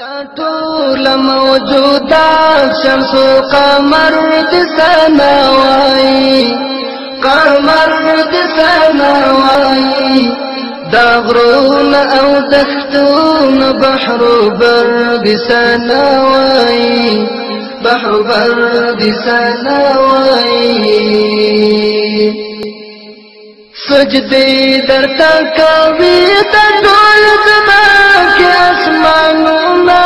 دا ټول موجودات شمس و قمر د سناوي قمر د سناوي دا غرون او دختون بحر بر د سناوي بحر بر د سناوي سجدي درتا کوي د ټول زما کې اسمانونه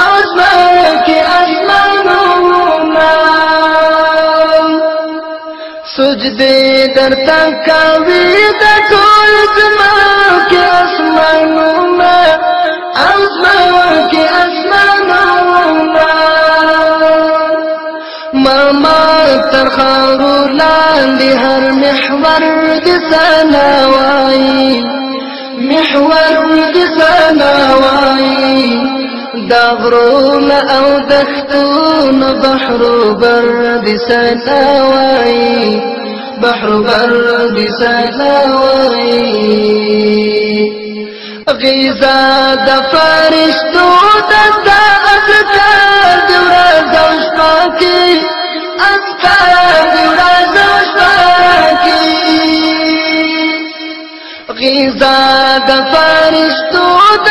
اسمان کې اسمانونه سجدي درتا کوي د ټول زما کې اسمانونه اسمان کې اسمانونه ما تر خارو لاندې هر محور د سناوي محور د سناوي دا غرون او دختون بحر بر د سناوي بحر بر د سناوي غذا د فرشتو د اذکار د ورځ او شپه کې اذکار د ورځ او شپه کې غذا د فرشتو د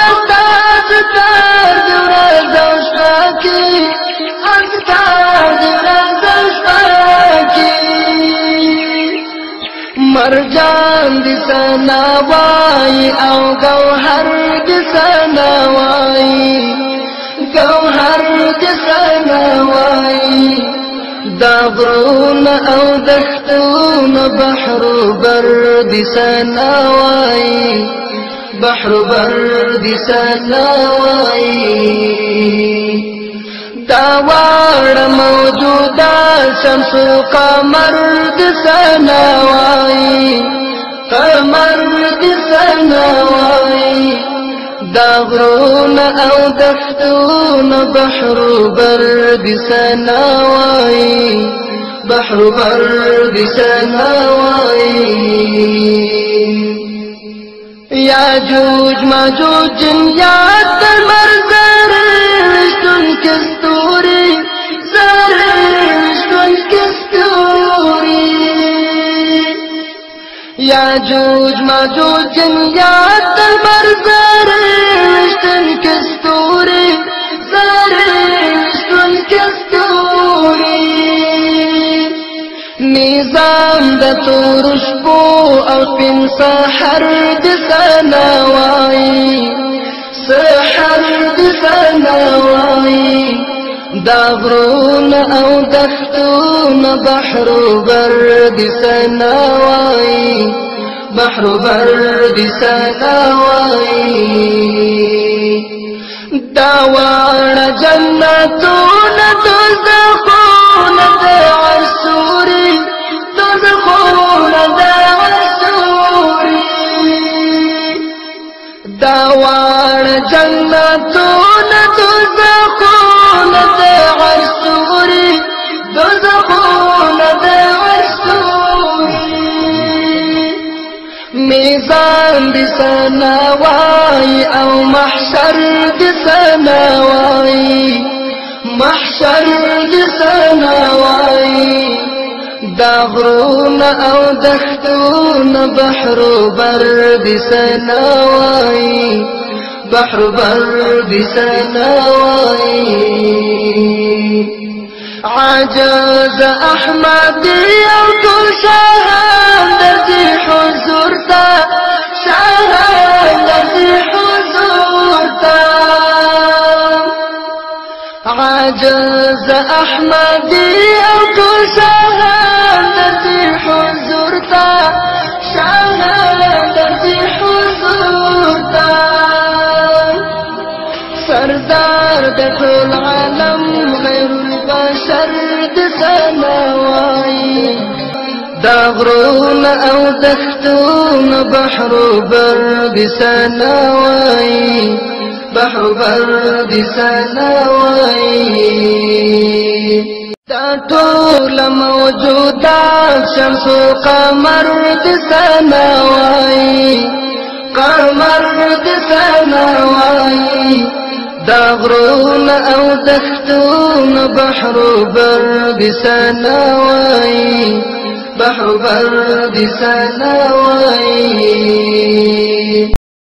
اذکار د ورځ او شپه کې اذکار د ورځ او شپه کې مرجان د سناوي او گوهر د سناوي گوهر د سناوي دا غرون او دختون بحر بر د سناوي بحر بر د سناوي دا وړ موجودا شمس و قمر د سناوي قمر د سناوي دا غرون او دفتون بحر بر د سناوي بحر بر د سناوي یاجوج ماجوج جنیات در مرزر وشتون کستوری زر وشتون کستوری یاجوج ماجوج جنیات در مرزر وشتون کستوری زر وشتون کستوری نظام د تور شپو او سپین سحر د سناوي سحر د سناوي دا غرون او دختون بحر بر د سناوي بحر بر د سناوي دا واړه جنتون دوزخون د عرسوري دوزخون د عرسوري دا واړه جنتون دوزخون د عرسوري دوزخون د عرسوري میزان د سناوي او محشر د سناوي محشر د سناوي دا غرون او دختون بحر بر د سناوي بحر بر د سناوي عجز احمدي او ټول شاهان درځي حضور ته شاهان درځي حضور ته عجز احمدي او ټول شاهان درځي حضور ته شاهان درځي حضور ته سردار د ټول عالم غیر البشر د سناوي دا غرون او دختون بحر بر د سناوي بحر بر د سناوي دا ټول موجودات شمس و قمر د سناوي قمر د سناوي دا غرون او دختون بحر بر دي سناوي بحر بر دي سناوي